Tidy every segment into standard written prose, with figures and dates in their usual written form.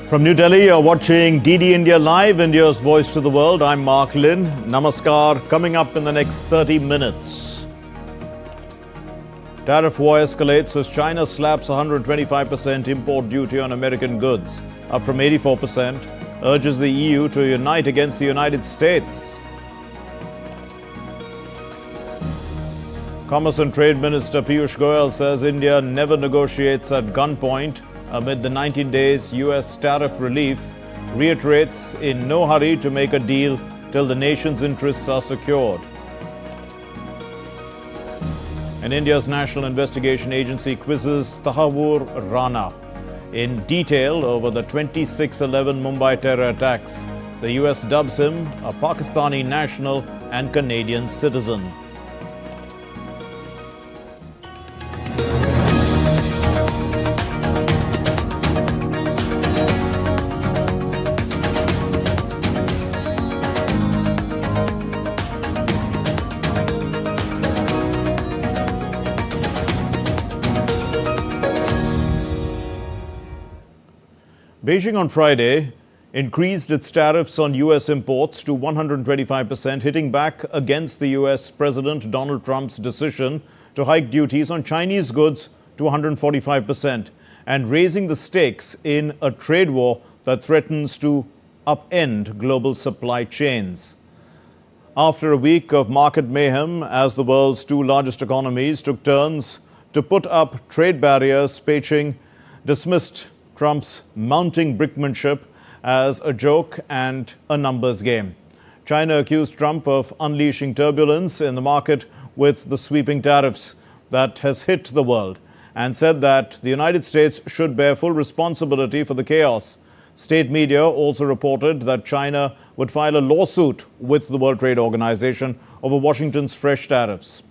From New Delhi, you're watching DD India Live, India's voice to the world. I'm Mark Lin. Namaskar. Coming up in the next 30 minutes. Tariff war escalates as China slaps 125% import duty on American goods, up from 84%, urges the EU to unite against the United States. Commerce and Trade Minister Piyush Goyal says India never negotiates at gunpoint amid the 19 days US tariff relief, reiterates in no hurry to make a deal till the nation's interests are secured. And India's National Investigation Agency quizzes Tahawwur Rana in detail over the 26/11 Mumbai terror attacks. The US dubs him a Pakistani national and Canadian citizen. Beijing on Friday increased its tariffs on US imports to 125%, hitting back against the US President Donald Trump's decision to hike duties on Chinese goods to 145% and raising the stakes in a trade war that threatens to upend global supply chains. After a week of market mayhem as the world's two largest economies took turns to put up trade barriers, Beijing dismissed Trump's mounting brinkmanship as a joke and a numbers game. China accused Trump of unleashing turbulence in the market with the sweeping tariffs that has hit the world and said that the United States should bear full responsibility for the chaos. State media also reported that China would file a lawsuit with the World Trade Organization over Washington's fresh tariffs.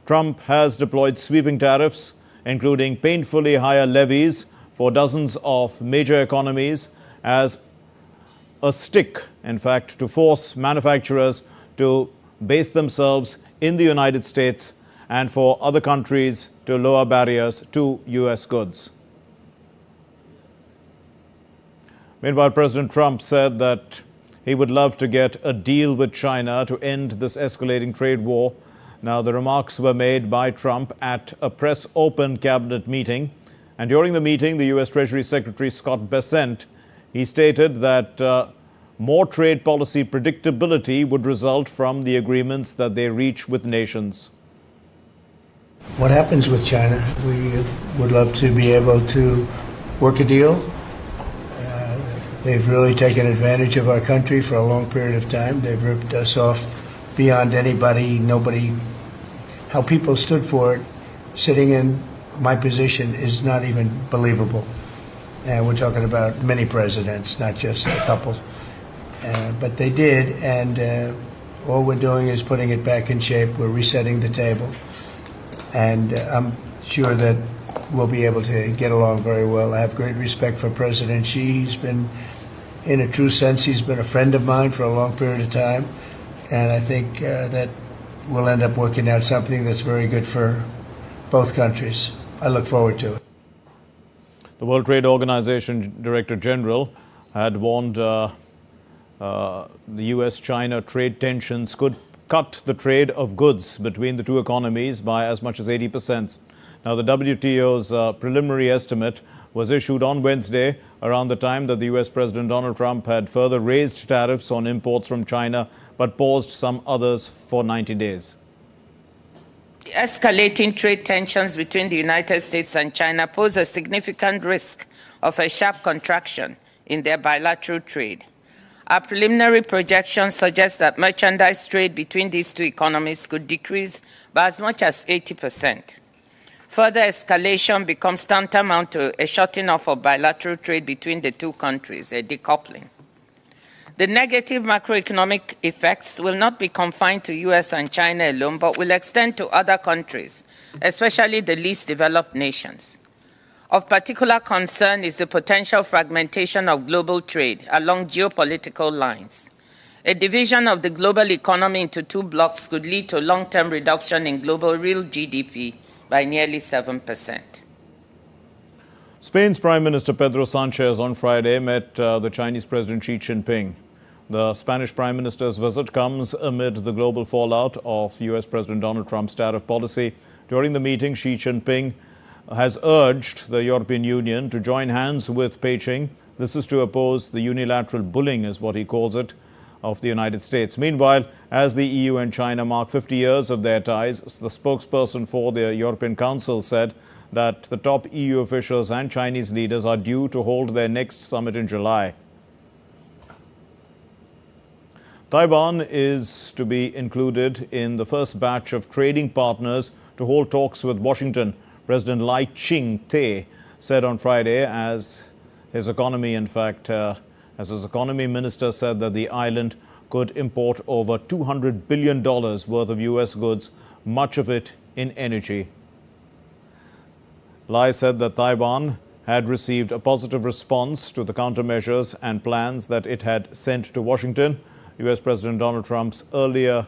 Trump has deployed sweeping tariffs, including painfully higher levies for dozens of major economies as a stick, in fact, to force manufacturers to base themselves in the United States and for other countries to lower barriers to US goods. Meanwhile, President Trump said that he would love to get a deal with China to end this escalating trade war. Now, the remarks were made by Trump at a press open cabinet meeting. And during the meeting, the U.S. Treasury Secretary Scott Bessent, he stated that more trade policy predictability would result from the agreements that they reach with nations. What happens with China? We would love to be able to work a deal. They've really taken advantage of our country for a long period of time. They've ripped us off beyond anybody, nobody. How people stood for it, sitting in my position is not even believable. And we're talking about many presidents, not just a couple. But they did, and all we're doing is putting it back in shape. We're resetting the table. And I'm sure that we'll be able to get along very well. I have great respect for President Xi. He's been, in a true sense, he's been a friend of mine for a long period of time. And I think that we'll end up working out something that's very good for both countries. I look forward to it. The World Trade Organization Director General had warned the US-China trade tensions could cut the trade of goods between the two economies by as much as 80%. Now, the WTO's preliminary estimate was issued on Wednesday around the time that the US President Donald Trump had further raised tariffs on imports from China, but paused some others for 90 days. Escalating trade tensions between the United States and China pose a significant risk of a sharp contraction in their bilateral trade. Our preliminary projections suggest that merchandise trade between these two economies could decrease by as much as 80%. Further escalation becomes tantamount to a shutting off of bilateral trade between the two countries, a decoupling. The negative macroeconomic effects will not be confined to US and China alone, but will extend to other countries, especially the least developed nations. Of particular concern is the potential fragmentation of global trade along geopolitical lines. A division of the global economy into two blocks could lead to a long-term reduction in global real GDP by nearly 7%. Spain's Prime Minister Pedro Sanchez on Friday met the Chinese President Xi Jinping. The Spanish Prime Minister's visit comes amid the global fallout of US President Donald Trump's tariff policy. During the meeting, Xi Jinping has urged the European Union to join hands with Beijing. This is to oppose the unilateral bullying, is what he calls it, of the United States. Meanwhile, as the EU and China mark 50 years of their ties, the spokesperson for the European Council said that the top EU officials and Chinese leaders are due to hold their next summit in July. Taiwan is to be included in the first batch of trading partners to hold talks with Washington. President Lai Ching-te said on Friday as his economy minister said that the island could import over $200 billion worth of US goods, much of it in energy. Lai said that Taiwan had received a positive response to the countermeasures and plans that it had sent to Washington. US President Donald Trump's earlier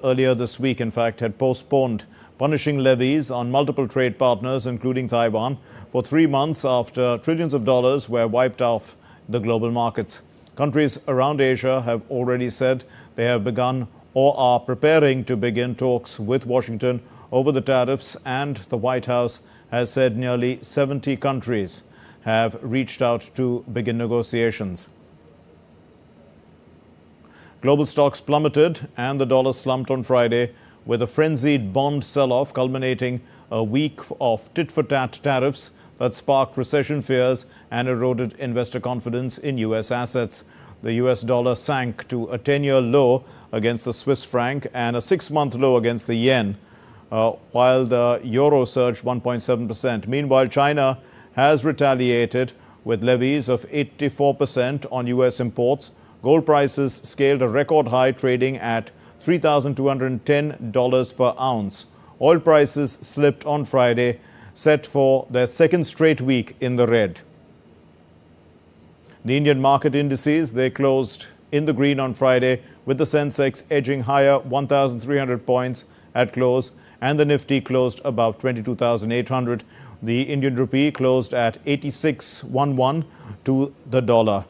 this week, in fact, had postponed punishing levies on multiple trade partners, including Taiwan, for 3 months after trillions of dollars were wiped off the global markets. Countries around Asia have already said they have begun or are preparing to begin talks with Washington over the tariffs, and the White House has said nearly 70 countries have reached out to begin negotiations. Global stocks plummeted and the dollar slumped on Friday, with a frenzied bond sell-off culminating a week of tit-for-tat tariffs that sparked recession fears and eroded investor confidence in U.S. assets. The U.S. dollar sank to a 10-year low against the Swiss franc and a 6-month low against the yen, while the euro surged 1.7%. Meanwhile, China has retaliated with levies of 84% on U.S. imports. Gold prices scaled a record high, trading at $3,210 per ounce. Oil prices slipped on Friday, set for their second straight week in the red. The Indian market indices, they closed in the green on Friday, with the Sensex edging higher 1,300 points at close, and the Nifty closed above 22,800. The Indian rupee closed at 86.11 to the dollar.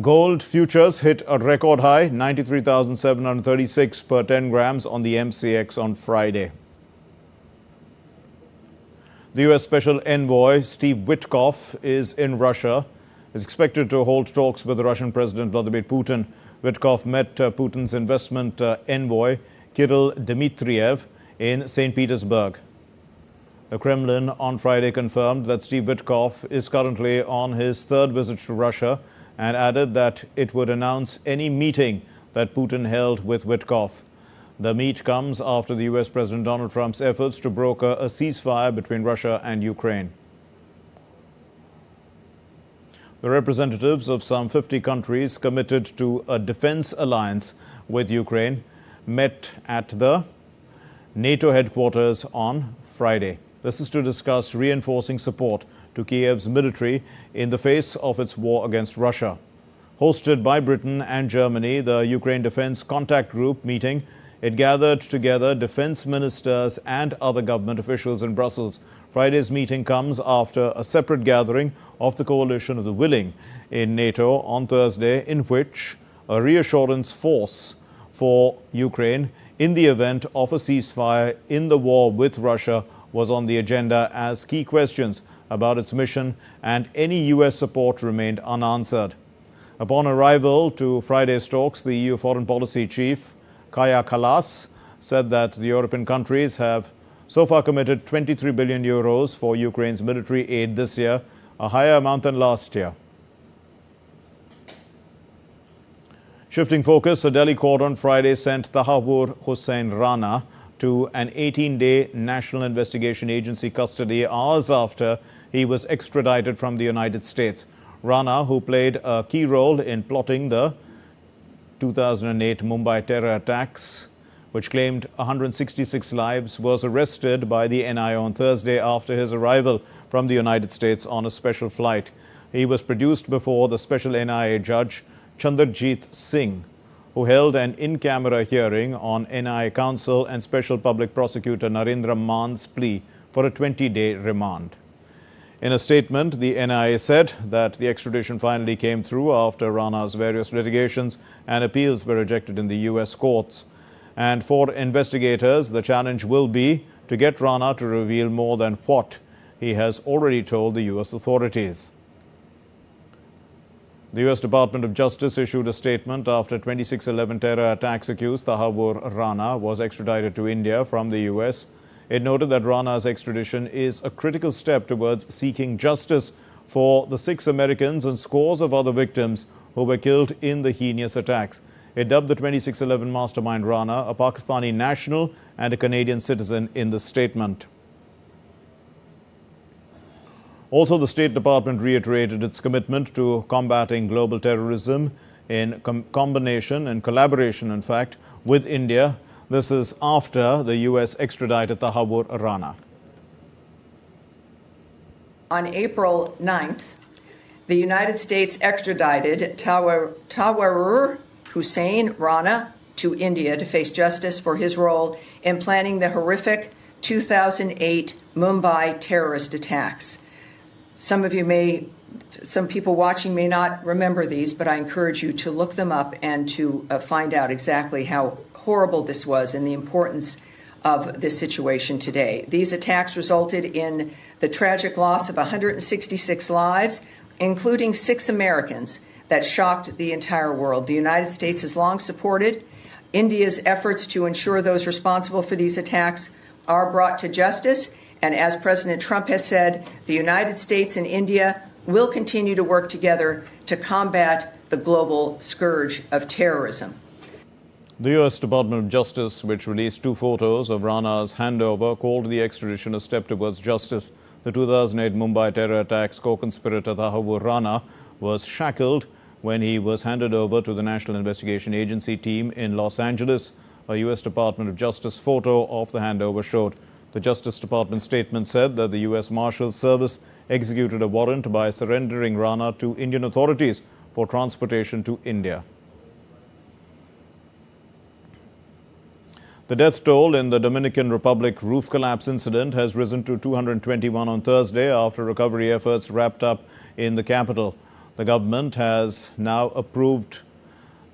Gold futures hit a record high, 93,736 per 10 grams on the MCX on Friday. The U.S. Special Envoy Steve Witkoff is in Russia. Is expected to hold talks with the Russian President Vladimir Putin. Witkoff met Putin's investment envoy Kirill Dmitriev in St. Petersburg. The Kremlin on Friday confirmed that Steve Witkoff is currently on his third visit to Russia, and added that it would announce any meeting that Putin held with Witkoff. The meet comes after the U.S. President Donald Trump's efforts to broker a ceasefire between Russia and Ukraine. The representatives of some 50 countries committed to a defense alliance with Ukraine met at the NATO headquarters on Friday. This is to discuss reinforcing support to Kiev's military in the face of its war against Russia. Hosted by Britain and Germany, the Ukraine Defense Contact Group meeting, it gathered together defense ministers and other government officials in Brussels. Friday's meeting comes after a separate gathering of the Coalition of the Willing in NATO on Thursday, in which a reassurance force for Ukraine in the event of a ceasefire in the war with Russia was on the agenda, as key questions about its mission and any U.S. support remained unanswered. Upon arrival to Friday's talks, the EU Foreign Policy Chief, Kaja Kallas, said that the European countries have so far committed 23 billion euros for Ukraine's military aid this year, a higher amount than last year. Shifting focus, a Delhi court on Friday sent Tahawwur Rana to an 18-day National Investigation Agency custody hours after he was extradited from the United States. Rana, who played a key role in plotting the 2008 Mumbai terror attacks, which claimed 166 lives, was arrested by the NIA on Thursday after his arrival from the United States on a special flight. He was produced before the special NIA judge Chandrajit Singh, who held an in-camera hearing on NIA counsel and Special Public Prosecutor Narendra Man's plea for a 20-day remand. In a statement, the NIA said that the extradition finally came through after Rana's various litigations and appeals were rejected in the US courts. And for investigators, the challenge will be to get Rana to reveal more than what he has already told the US authorities. The US Department of Justice issued a statement after 26/11 terror attacks accused Tahawwur Rana was extradited to India from the US. It noted that Rana's extradition is a critical step towards seeking justice for the 6 Americans and scores of other victims who were killed in the heinous attacks. It dubbed the 26/11 mastermind Rana a Pakistani national and a Canadian citizen in the statement. Also, the State Department reiterated its commitment to combating global terrorism in combination and collaboration, in fact, with India. This is after the US extradited Tahawwur Rana. On April 9th, the United States extradited Tahawwur Rana to India to face justice for his role in planning the horrific 2008 Mumbai terrorist attacks. Some people watching may not remember these, but I encourage you to look them up and to find out exactly how horrible this was and the importance of this situation today. These attacks resulted in the tragic loss of 166 lives, including 6 Americans, that shocked the entire world. The United States has long supported India's efforts to ensure those responsible for these attacks are brought to justice. And as President Trump has said, the United States and India will continue to work together to combat the global scourge of terrorism. The US Department of Justice, which released 2 photos of Rana's handover, called the extradition a step towards justice. The 2008 Mumbai terror attacks co-conspirator Tahawwur Rana was shackled when he was handed over to the National Investigation Agency team in Los Angeles. A US Department of Justice photo of the handover showed. The Justice Department statement said that the US Marshals Service executed a warrant by surrendering Rana to Indian authorities for transportation to India. The death toll in the Dominican Republic roof collapse incident has risen to 221 on Thursday after recovery efforts wrapped up in the capital. The government has now approved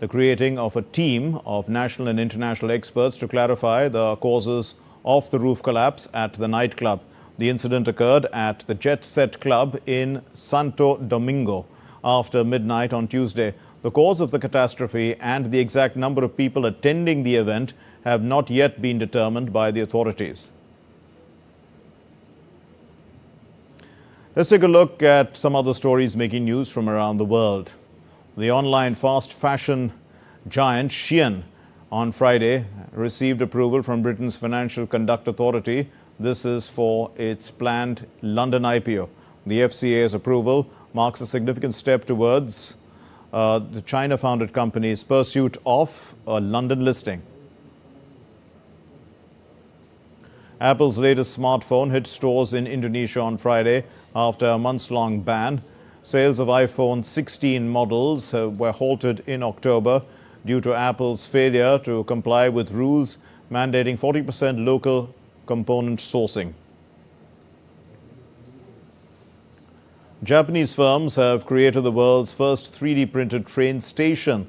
the creating of a team of national and international experts to clarify the causes of the roof collapse at the nightclub. The incident occurred at the Jet Set Club in Santo Domingo after midnight on Tuesday. The cause of the catastrophe and the exact number of people attending the event have not yet been determined by the authorities. Let's take a look at some other stories making news from around the world. The online fast fashion giant Shein on Friday received approval from Britain's Financial Conduct Authority. This is for its planned London IPO. The FCA's approval marks a significant step towards the China-founded company's pursuit of a London listing. Apple's latest smartphone hit stores in Indonesia on Friday after a months-long ban. Sales of iPhone 16 models were halted in October due to Apple's failure to comply with rules mandating 40% local component sourcing. Japanese firms have created the world's first 3D printed train station,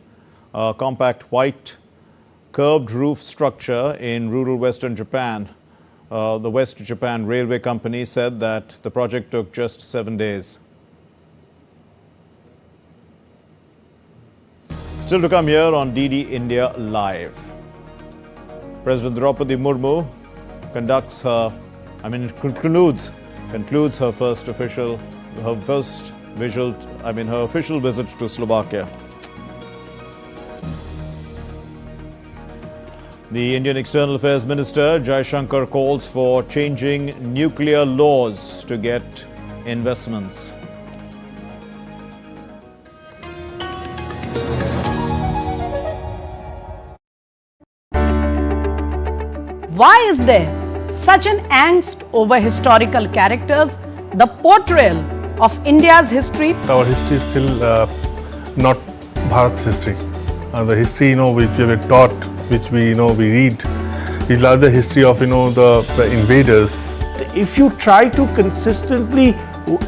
a compact white curved roof structure in rural western Japan. The West Japan Railway Company said that the project took just 7 days. Still to come here on DD India Live. President Draupadi Murmu concludes her official visit to Slovakia. The Indian External Affairs Minister Jaishankar calls for changing nuclear laws to get investments. Why is there such an angst over historical characters? The portrayal of India's history. Our history is still not Bharat's history. The history, which we were taught, which we read, is rather the history of, the invaders. The if you try to consistently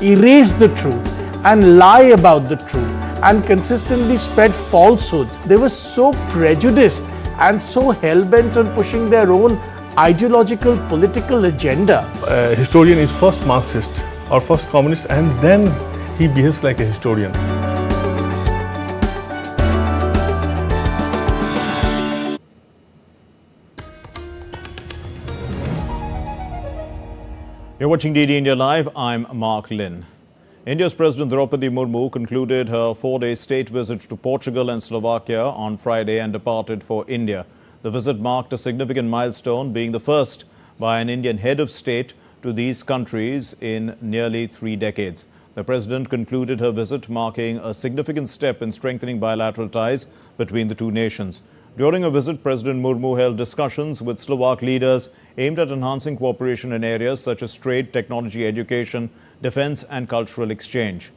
erase the truth and lie about the truth and consistently spread falsehoods, they were so prejudiced and so hell-bent on pushing their own ideological political agenda. A historian is first Marxist or first communist, and then he behaves like a historian. You're watching DD India Live. I'm Mark Lynn. India's President Draupadi Murmu concluded her 4-day state visit to Portugal and Slovakia on Friday and departed for India. The visit marked a significant milestone, being the first by an Indian head of state to these countries in nearly 3 decades. The President concluded her visit marking a significant step in strengthening bilateral ties between the two nations. During a visit, President Murmu held discussions with Slovak leaders aimed at enhancing cooperation in areas such as trade, technology, education, defense and cultural exchange.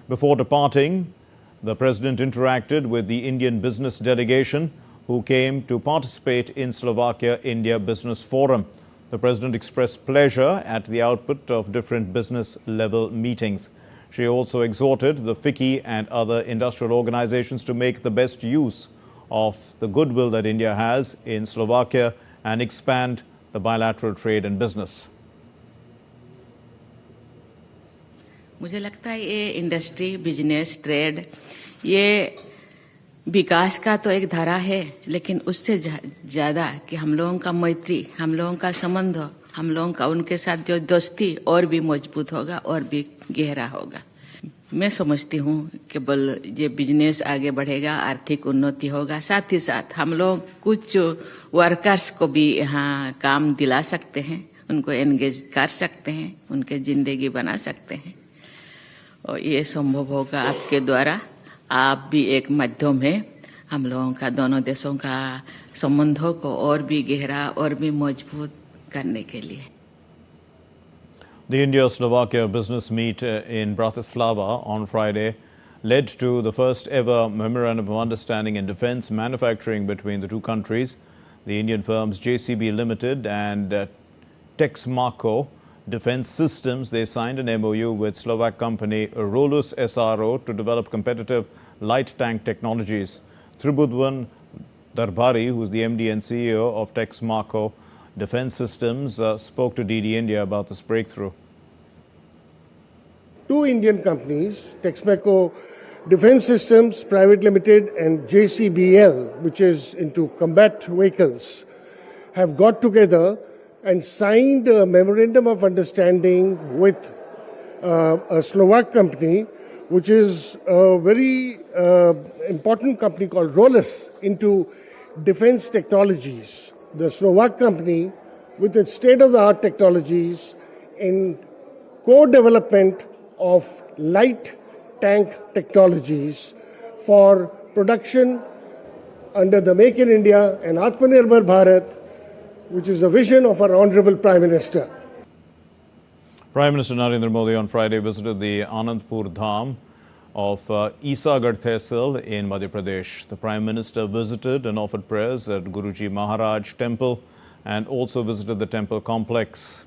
Before departing, the President interacted with the Indian business delegation who came to participate in Slovakia-India Business Forum. The President expressed pleasure at the output of different business-level meetings. She also exhorted the FICCI and other industrial organizations to make the best use of the goodwill that India has in Slovakia and expand the bilateral trade and business. मुझे लगता है ये industry, business, trade ये विकास का तो एक धारा है, लेकिन उससे ज़्यादा कि हम लोगों का मैत्री, हम लोगों का संबंध, हम लोगों का उनके साथ जो दोस्ती और भी मजबूत होगा और भी गहरा होगा। मैं समझती हूँ कि बल ये बिजनेस आगे बढ़ेगा, आर्थिक उन्नति होगा, साथ ही साथ हम लोग कुछ वर्कर्स को भी यहाँ काम दिला सकते हैं, उनको एंगेज कर सकते हैं, उनके जिंदगी बना सकते हैं और ये संभव होगा आपके द्वारा। आप भी एक माध्यम है हम लोगों का, दोनों देशों का संबंधों को और भी गहरा और भी मजबूत करने के लिए। The India-Slovakia business meet in Bratislava on Friday led to the first ever memorandum of understanding in defense manufacturing between the two countries. The Indian firms JCB Limited and Texmaco Defense Systems, they signed an MOU with Slovak company Rolus SRO to develop competitive light tank technologies. Tribudwan Darbari, who is the MD and CEO of Texmaco Defense Systems, spoke to DD India about this breakthrough. Two Indian companies, Texmaco Defense Systems Private Limited and JCBL, which is into combat vehicles, have got together and signed a memorandum of understanding with a Slovak company, which is a very important company called Rolus into defense technologies. The Slovak company, with its state-of-the-art technologies in co-development of light tank technologies for production under the Make in India and Atmanirbhar Bharat, which is the vision of our Honorable Prime Minister. Prime Minister Narendra Modi on Friday visited the Anandpur Dham of Isagarh Tehsil in Madhya Pradesh. The Prime Minister visited and offered prayers at Guruji Maharaj Temple and also visited the temple complex.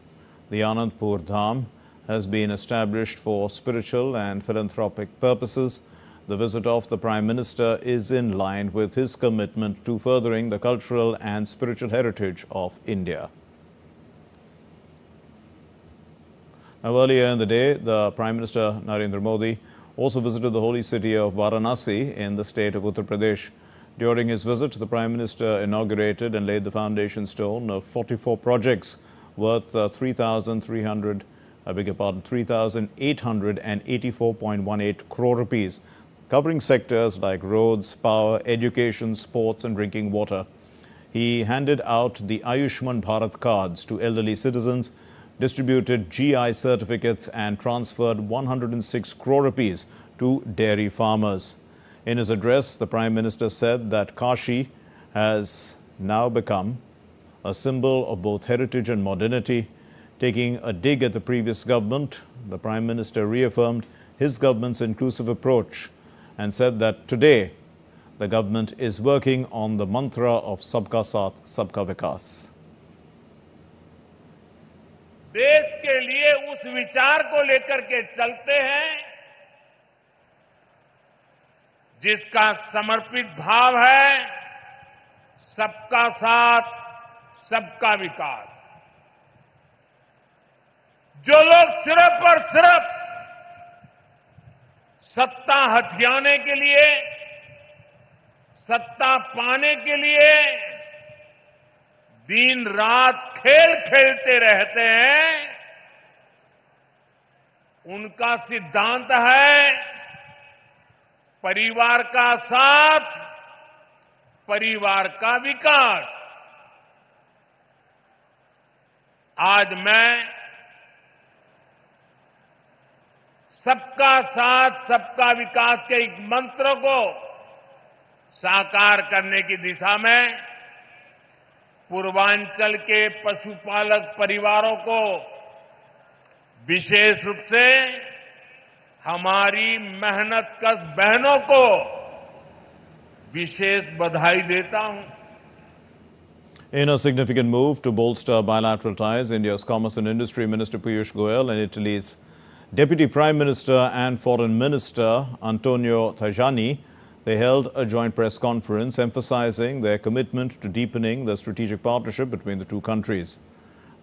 The Anandpur Dham has been established for spiritual and philanthropic purposes. The visit of the Prime Minister is in line with his commitment to furthering the cultural and spiritual heritage of India. Now, earlier in the day, the Prime Minister Narendra Modi also visited the holy city of Varanasi in the state of Uttar Pradesh. During his visit, the Prime Minister inaugurated and laid the foundation stone of 44 projects worth 3,884.18 crore rupees, covering sectors like roads, power, education, sports and drinking water. He handed out the Ayushman Bharat cards to elderly citizens, distributed GI certificates and transferred 106 crore rupees to dairy farmers. In his address, the Prime Minister said that Kashi has now become a symbol of both heritage and modernity. Taking a dig at the previous government, the Prime Minister reaffirmed his government's inclusive approach and said that today the government is working on the mantra of Sabka Saath, Sabka Vikas. देश के लिए उस विचार को लेकर के चलते हैं जिसका समर्पित भाव है सबका साथ, सबका विकास। जो लोग सिर्फ और सिर्फ सत्ता हथियाने के लिए, सत्ता पाने के लिए दिन रात खेल खेलते रहते हैं, उनका सिद्धांत है परिवार का साथ, परिवार का विकास। आज मैं सबका साथ, सबका विकास के एक मंत्र को साकार करने की दिशा में पूर्वांचल के पशुपालक परिवारों को, विशेष रूप से हमारी मेहनतकश बहनों को विशेष बधाई देता हूं। In a significant move to bolster bilateral ties, India's Commerce and Industry Minister Piyush Goyal and Italy's Deputy Prime Minister and Foreign Minister Antonio Tajani, they held a joint press conference emphasizing their commitment to deepening the strategic partnership between the two countries.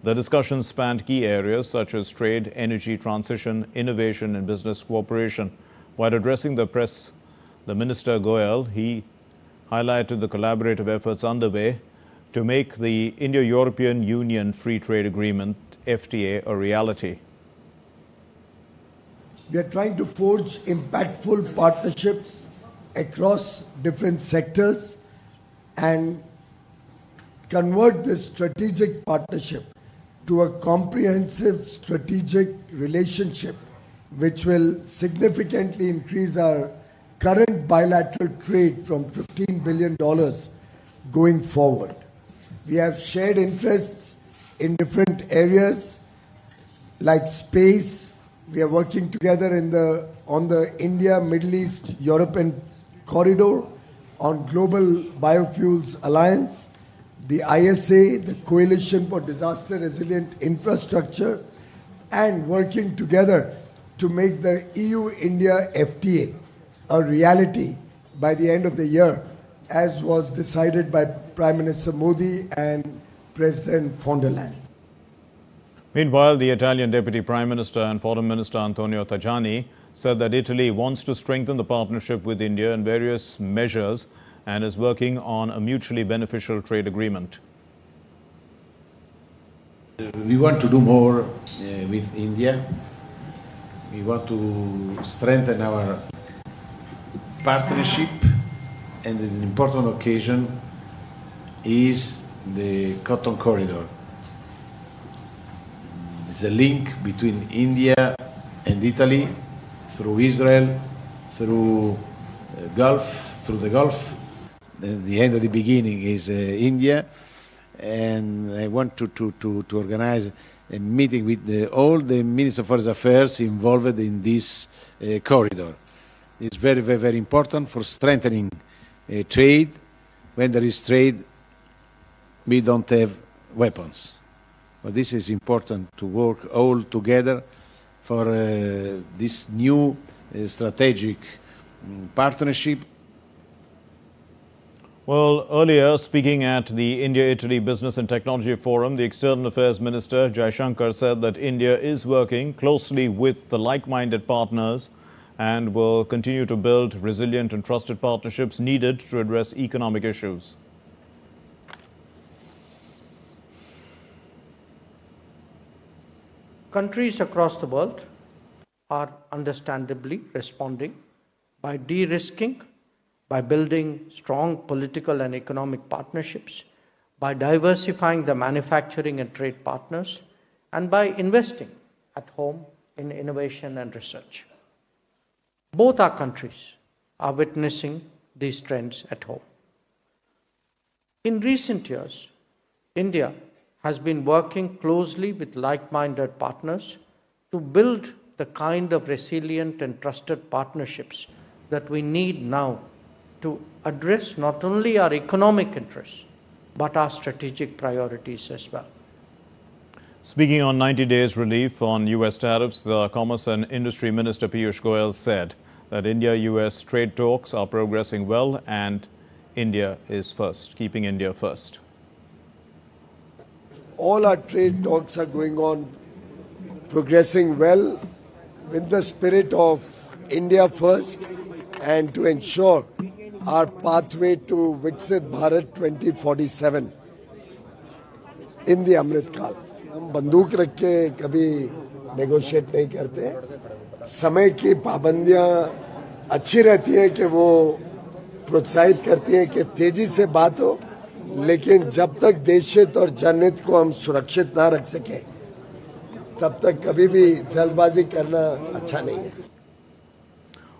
The discussions spanned key areas such as trade, energy transition, innovation and business cooperation. While addressing the press, the Minister Goyal, he highlighted the collaborative efforts underway to make the Indo-European Union Free Trade Agreement, FTA, a reality. We are trying to forge impactful partnerships across different sectors and convert this strategic partnership to a comprehensive strategic relationship which will significantly increase our current bilateral trade from $15 billion going forward. We have shared interests in different areas like space. We are working together on the India, Middle East, European corridor, on Global Biofuels Alliance, the ISA, the Coalition for Disaster Resilient Infrastructure, and working together to make the EU-India FTA a reality by the end of the year, as was decided by Prime Minister Modi and President von der Leyen. Meanwhile, the Italian Deputy Prime Minister and Foreign Minister Antonio Tajani said that Italy wants to strengthen the partnership with India in various measures and is working on a mutually beneficial trade agreement. We want to do more with India. We want to strengthen our partnership, and an important occasion is the Cotton Corridor. It's a link between India and Italy through Israel, through the Gulf. The end of the beginning is India, and I want to organize a meeting with all the Ministers of Foreign Affairs involved in this corridor. It's very, very, very important for strengthening trade. When there is trade, we don't have weapons. But this is important to work all together for this new strategic partnership. Well, earlier, speaking at the India-Italy Business and Technology Forum, the External Affairs Minister Jaishankar said that India is working closely with the like-minded partners and will continue to build resilient and trusted partnerships needed to address economic issues. Countries across the world are understandably responding by de-risking, by building strong political and economic partnerships, by diversifying the manufacturing and trade partners, and by investing at home in innovation and research. Both our countries are witnessing these trends at home. In recent years, India has been working closely with like-minded partners to build the kind of resilient and trusted partnerships that we need now to address not only our economic interests, but our strategic priorities as well. Speaking on 90 days relief on U.S. tariffs, the Commerce and Industry Minister Piyush Goyal said that India-U.S. trade talks are progressing well and India is first, keeping India first. All our trade talks are going on, progressing well with the spirit of India first and to ensure our pathway to Viksit Bharat 2047 in the Amrit Kal. हम बंदूक रख के कभी negotiate नहीं करते। समय की पाबंदियां अच्छी रहती हैं कि वो प्रोत्साहित करती हैं कि तेजी से बात हो, लेकिन जब तक देशहित और जनहित को हम सुरक्षित ना रख सके तब तक कभी भी जल्दबाजी करना अच्छा नहीं है।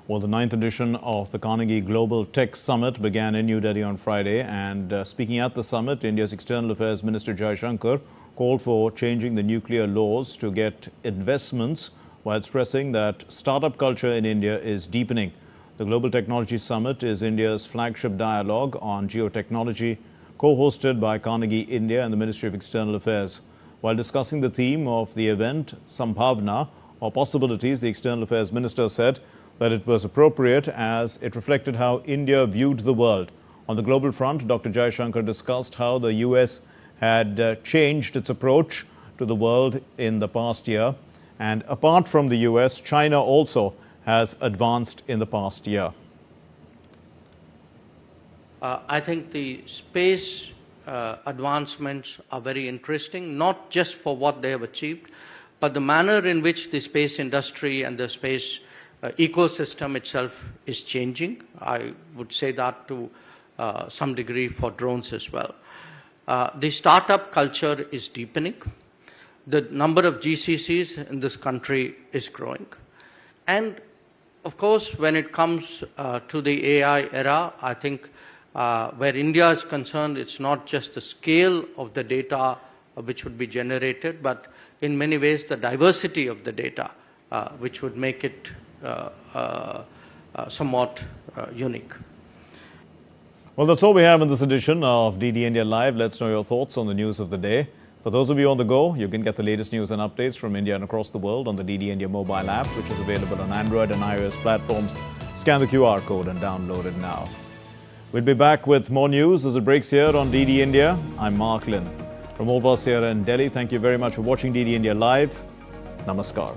Well, the 9th edition of the Carnegie Global Tech Summit began in New Delhi on Friday, and speaking at the summit, India's External Affairs Minister Jai Shankar called for changing the nuclear laws to get investments, while stressing that startup culture in India is deepening. The Global Technology Summit is India's flagship dialogue on geotechnology, co-hosted by Carnegie India and the Ministry of External Affairs. While discussing the theme of the event, Sambhavna, or possibilities, the External Affairs Minister said that it was appropriate as it reflected how India viewed the world. On the global front, Dr. Jai Shankar discussed how the US had changed its approach to the world in the past year. And apart from the US, China also has advanced in the past year. I think the space advancements are very interesting, not just for what they have achieved, but the manner in which the space industry and the space ecosystem itself is changing. I would say that to some degree for drones as well. The startup culture is deepening. The number of GCCs in this country is growing. And of course, when it comes to the AI era, I think where India is concerned, it's not just the scale of the data which would be generated, but in many ways the diversity of the data which would make it somewhat unique. Well, that's all we have in this edition of DD India Live. Let's know your thoughts on the news of the day. For those of you on the go, you can get the latest news and updates from India and across the world on the DD India mobile app, which is available on Android and iOS platforms. Scan the QR code and download it now. We'll be back with more news as it breaks here on DD India. I'm Mark Lynn. From all of us here in Delhi, thank you very much for watching DD India Live. Namaskar.